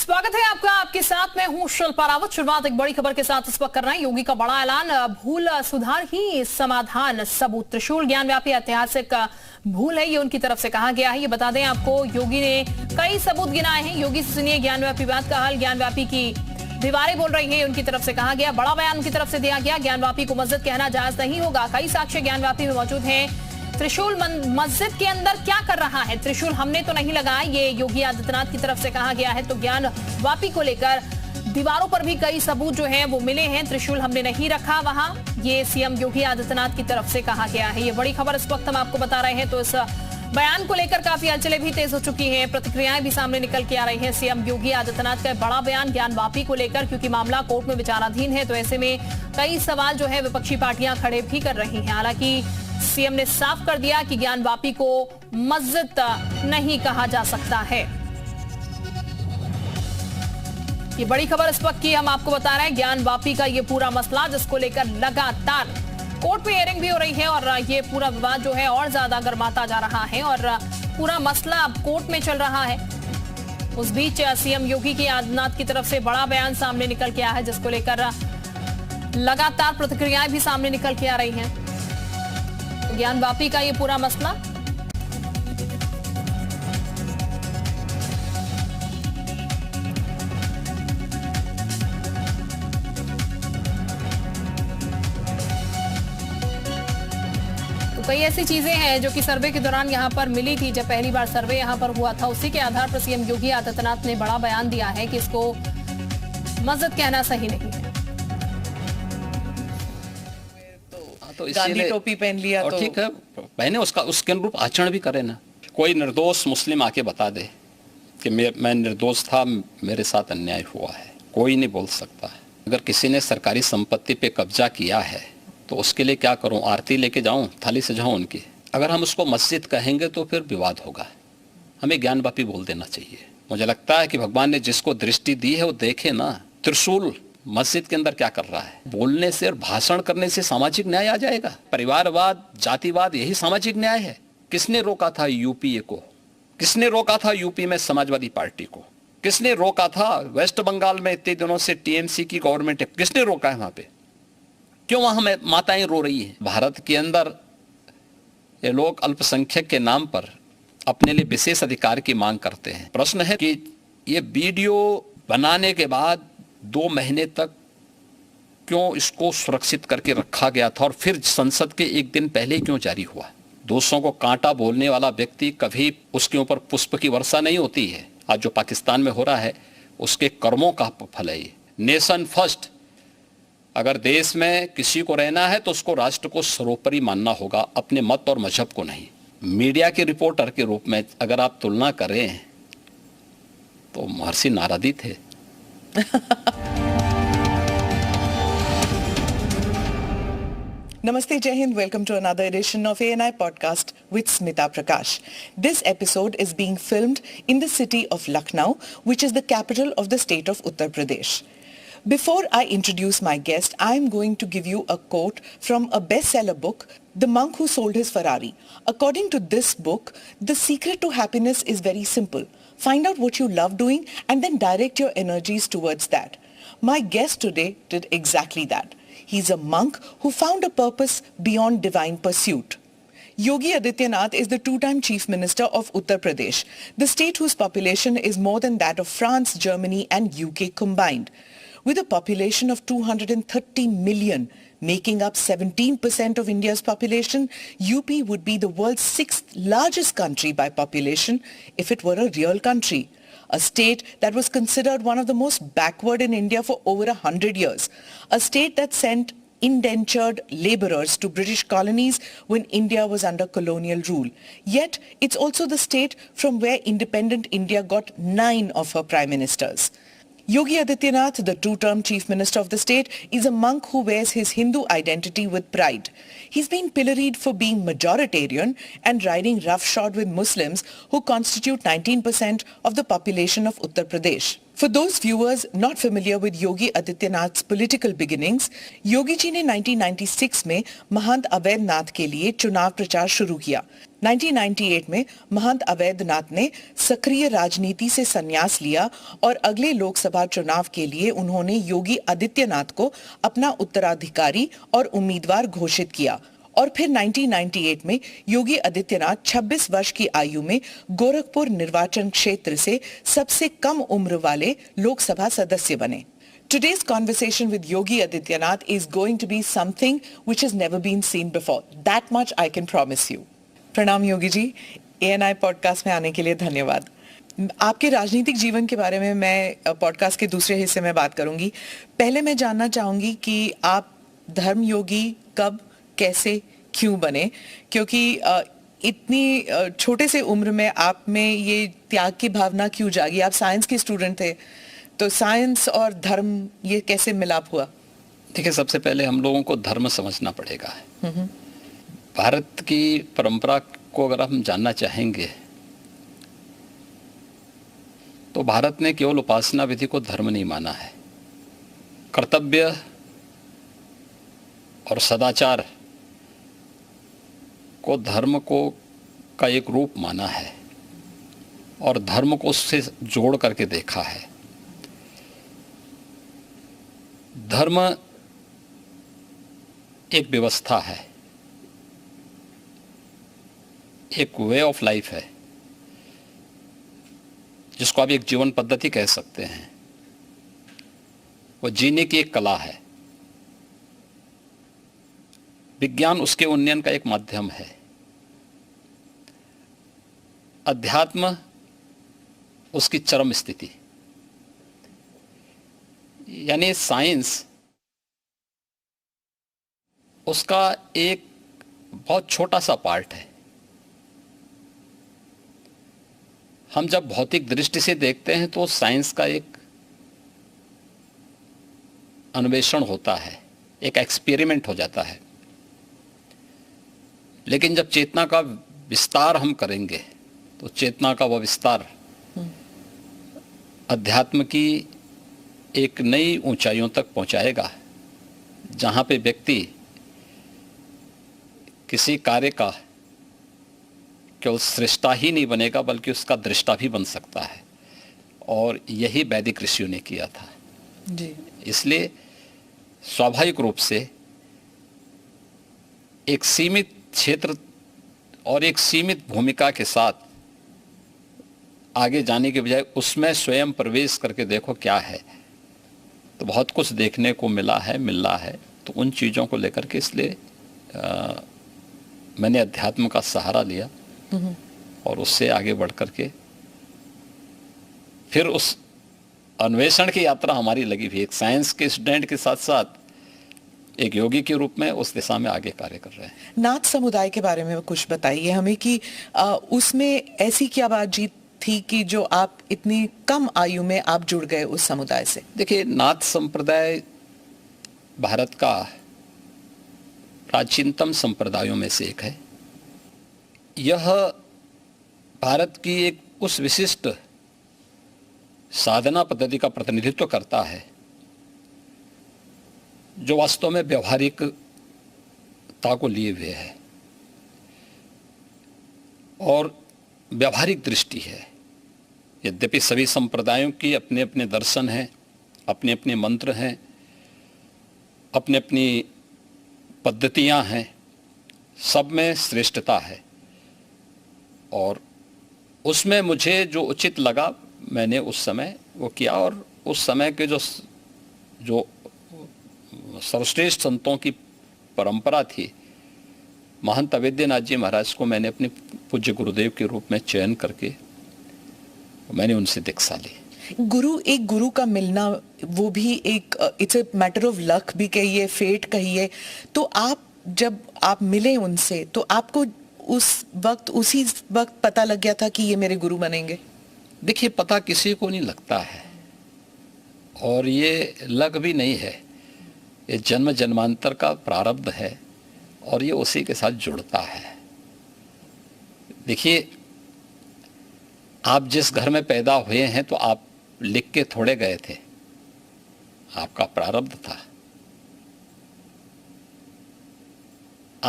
स्वागत है आपका। आपके साथ मैं हूं शिल्पा रावत। शुरुआत एक बड़ी खबर के साथ इस वक्त कर रहे हैं। योगी का बड़ा ऐलान, भूल सुधार ही समाधान सबूत। त्रिशूल ज्ञानव्यापी ऐतिहासिक भूल है, ये उनकी तरफ से कहा गया है। ये बता दें आपको, योगी ने कई सबूत गिनाए हैं। योगी से सुनिए ज्ञानव्यापी बात का हाल। ज्ञानव्यापी की दीवारें बोल रही है, उनकी तरफ से कहा गया। बड़ा बयान उनकी तरफ से दिया गया। ज्ञानव्यापी को मस्जिद कहना जायज नहीं होगा। कई साक्ष्य ज्ञानव्यापी में मौजूद हैं। त्रिशूल मस्जिद के अंदर क्या कर रहा है? त्रिशूल हमने तो नहीं लगाया, ये योगी आदित्यनाथ की तरफ से कहा गया है। तो ज्ञानव्यापी को लेकर दीवारों पर भी कई सबूत जो हैं वो मिले हैं। त्रिशूल हमने नहीं रखा वहां, ये सीएम योगी आदित्यनाथ की तरफ से कहा गया है। ये बड़ी खबर इस वक्त हम आपको बता रहे हैं। तो इस बयान को लेकर काफी हलचलें भी तेज हो चुकी हैं, प्रतिक्रियाएं भी सामने निकल के आ रही हैं। सीएम योगी आदित्यनाथ का बड़ा बयान ज्ञानव्यापी को लेकर, क्योंकि मामला कोर्ट में विचाराधीन है, तो ऐसे में कई सवाल जो है विपक्षी पार्टियां खड़े भी कर रही हैं। हालांकि सीएम ने साफ कर दिया कि ज्ञानव्यापी को मस्जिद नहीं कहा जा सकता है। ये बड़ी खबर इस वक्त की हम आपको बता रहे हैं। ज्ञानव्यापी का ये पूरा मसला, जिसको लेकर लगातार कोर्ट में हियरिंग भी हो रही है और ये पूरा विवाद जो है और ज्यादा गर्माता जा रहा है और पूरा मसला अब कोर्ट में चल रहा है। उस बीच सीएम योगी की आदित्यनाथ की तरफ से बड़ा बयान सामने निकल के आया है, जिसको लेकर लगातार प्रतिक्रियाएं भी सामने निकल के आ रही हैं। ज्ञानव्यापी का ये पूरा मसला, तो कई ऐसी चीजें हैं जो कि सर्वे के दौरान यहां पर मिली थी। जब पहली बार सर्वे यहां पर हुआ था, उसी के आधार पर सीएम योगी आदित्यनाथ ने बड़ा बयान दिया है कि इसको मस्जिद कहना सही नहीं है। तो गांधी टोपी पहन लिया तो ठीक है, पहने, उसके अनुरूप आचरण भी करे ना। कोई निर्दोष मुस्लिम आके बता दे कि मैं निर्दोष था, मेरे साथ अन्याय हुआ है, कोई नहीं बोल सकता है। अगर किसी ने सरकारी संपत्ति पे कब्जा किया है तो उसके लिए क्या करूं? आरती लेके जाऊं, थाली सजाऊं उनकी? अगर हम उसको मस्जिद कहेंगे तो फिर विवाद होगा। हमें ज्ञानव्यापी बोल देना चाहिए। मुझे लगता है कि भगवान ने जिसको दृष्टि दी है वो देखे ना। त्रिशूल मस्जिद के अंदर क्या कर रहा है? बोलने से और भाषण करने से सामाजिक न्याय आ जाएगा? परिवारवाद, जातिवाद, यही सामाजिक न्याय है। किसने रोका था यूपीए को? किसने रोका था यूपी में समाजवादी पार्टी को? किसने रोका था वेस्ट बंगाल में इतने दिनों से टीएमसी की गवर्नमेंट है? किसने रोका है वहां पे? क्यों वहां माताएं रो रही हैं? भारत के अंदर ये लोग अल्पसंख्यक के नाम पर अपने लिए विशेष अधिकार की मांग करते हैं। प्रश्न है कि ये वीडियो बनाने के बाद 2 महीने तक क्यों इसको सुरक्षित करके रखा गया था और फिर संसद के एक दिन पहले क्यों जारी हुआ? दूसरों को कांटा बोलने वाला व्यक्ति कभी उसके ऊपर पुष्प की वर्षा नहीं होती है। आज जो पाकिस्तान में हो रहा है उसके कर्मों का फल है ये। Nation first. अगर देश में किसी को रहना है तो उसको राष्ट्र को सर्वोपरि मानना होगा, अपने मत और मजहब को नहीं। मीडिया के रिपोर्टर के रूप में अगर आप तुलना करें तो महर्षि नारदी थे। Namaste, Jai Hind. Welcome to another edition of ANI Podcast with Smita Prakash. This episode is being filmed in the city of Lucknow, which is the capital of the state of Uttar Pradesh. Before I introduce my guest, I am going to give you a quote from a bestseller book, The Monk Who Sold His Ferrari. According to this book, the secret to happiness is very simple. Find out what you love doing and then direct your energies towards that. My guest today did exactly that. He's a monk who found a purpose beyond divine pursuit. Yogi Adityanath is the 2-time Chief Minister of Uttar Pradesh, the state whose population is more than that of France, Germany and UK combined. With a population of 230 million, making up 17% of India's population, UP would be the world's 6th largest country by population if it were a real country. A state that was considered one of the most backward in India for over 100 years. A state that sent indentured laborers to British colonies when India was under colonial rule. Yet, it's also the state from where independent India got 9 of her prime ministers. Yogi Adityanath, the 2-term Chief Minister of the state, is a monk who wears his Hindu identity with pride. He's been pilloried for being majoritarian and riding roughshod with Muslims who constitute 19% of the population of Uttar Pradesh. For those viewers not familiar with Yogi Adityanath's political beginnings, Yogi ji ने 1996 में महंत अवैधनाथ के लिए चुनाव प्रचार शुरू किया। 1998 में महंत अवैधनाथ ने सक्रिय राजनीति से संन्यास लिया और अगले लोकसभा चुनाव के लिए उन्होंने योगी आदित्यनाथ को अपना उत्तराधिकारी और उम्मीदवार घोषित किया और फिर 1998 में योगी आदित्यनाथ 26 वर्ष की आयु में गोरखपुर निर्वाचन क्षेत्र से सबसे कम उम्र वाले लोकसभा सदस्य बने। Today's conversation with Yogi Adityanath is going to be something which has never been seen before. That much I can promise you. प्रणाम योगी जी, ANI पॉडकास्ट में आने के लिए धन्यवाद। आपके राजनीतिक जीवन के बारे में मैं पॉडकास्ट के दूसरे हिस्से में बात करूंगी। पहले मैं जानना चाहूंगी कि आप धर्म योगी कब, कैसे, क्यों बने, क्योंकि इतनी छोटे से उम्र में आप में ये त्याग की भावना क्यों जागी? आप साइंस के स्टूडेंट थे, तो साइंस और धर्म ये कैसे मिलाप हुआ? देखिए, सबसे पहले हम लोगों को धर्म समझना पड़ेगा। भारत की परंपरा को अगर हम जानना चाहेंगे तो भारत ने केवल उपासना विधि को धर्म नहीं माना है, कर्तव्य और सदाचार को धर्म को का एक रूप माना है और धर्म को उससे जोड़ करके देखा है। धर्म एक व्यवस्था है, एक वे ऑफ लाइफ है, जिसको आप एक जीवन पद्धति कह सकते हैं। वो जीने की एक कला है। विज्ञान उसके उन्नयन का एक माध्यम है। अध्यात्म उसकी चरम स्थिति, यानी साइंस उसका एक बहुत छोटा सा पार्ट है। हम जब भौतिक दृष्टि से देखते हैं तो साइंस का एक अन्वेषण होता है, एक एक्सपेरिमेंट हो जाता है। लेकिन जब चेतना का विस्तार हम करेंगे तो चेतना का वह विस्तार अध्यात्म की एक नई ऊंचाइयों तक पहुंचाएगा, जहां पे व्यक्ति किसी कार्य का केवल सृष्टा ही नहीं बनेगा बल्कि उसका दृष्टा भी बन सकता है। और यही वैदिक ऋषियों ने किया था जी। इसलिए स्वाभाविक रूप से एक सीमित क्षेत्र और एक सीमित भूमिका के साथ आगे जाने के बजाय उसमें स्वयं प्रवेश करके देखो क्या है, तो बहुत कुछ देखने को मिल रहा है। तो उन चीज़ों को लेकर के इसलिए मैंने अध्यात्म का सहारा लिया और उससे आगे बढ़ करके फिर उस अन्वेषण की यात्रा हमारी लगी हुई। एक साइंस के स्टूडेंट के साथ साथ एक योगी के रूप में उस दिशा में आगे कार्य कर रहे हैं। नाथ समुदाय के बारे में कुछ बताइए हमें कि उसमें ऐसी क्या बात जीत थी कि जो आप इतनी कम आयु में आप जुड़ गए उस समुदाय से? देखिए, नाथ संप्रदाय भारत का प्राचीनतम संप्रदायों में से एक है। यह भारत की एक उस विशिष्ट साधना पद्धति का प्रतिनिधित्व करता है जो वास्तव में व्यवहारिकता को लिए हुए है और व्यवहारिक दृष्टि है। यद्यपि सभी संप्रदायों की अपने अपने दर्शन हैं, अपने अपने मंत्र हैं, अपने अपनी पद्धतियां हैं, सब में श्रेष्ठता है और उसमें मुझे जो उचित लगा मैंने उस समय वो किया। और उस समय के जो सर्वश्रेष्ठ संतों की परंपरा थी, महंत अवैधनाथ जी महाराज को मैंने अपने पूज्य गुरुदेव के रूप में चयन करके मैंने उनसे दीक्षा ली। एक गुरु का मिलना वो भी एक it's a matter of luck भी कहिए, फेट कहिए। तो आप जब आप मिले उनसे तो आपको उसी वक्त पता लग गया था कि ये मेरे गुरु बनेंगे? देखिए, पता किसी को नहीं लगता है और ये लग भी नहीं है। ये जन्म जन्मांतर का प्रारब्ध है और ये उसी के साथ जुड़ता है। देखिए, आप जिस घर में पैदा हुए हैं तो आप लिख के थोड़े गए थे, आपका प्रारब्ध था।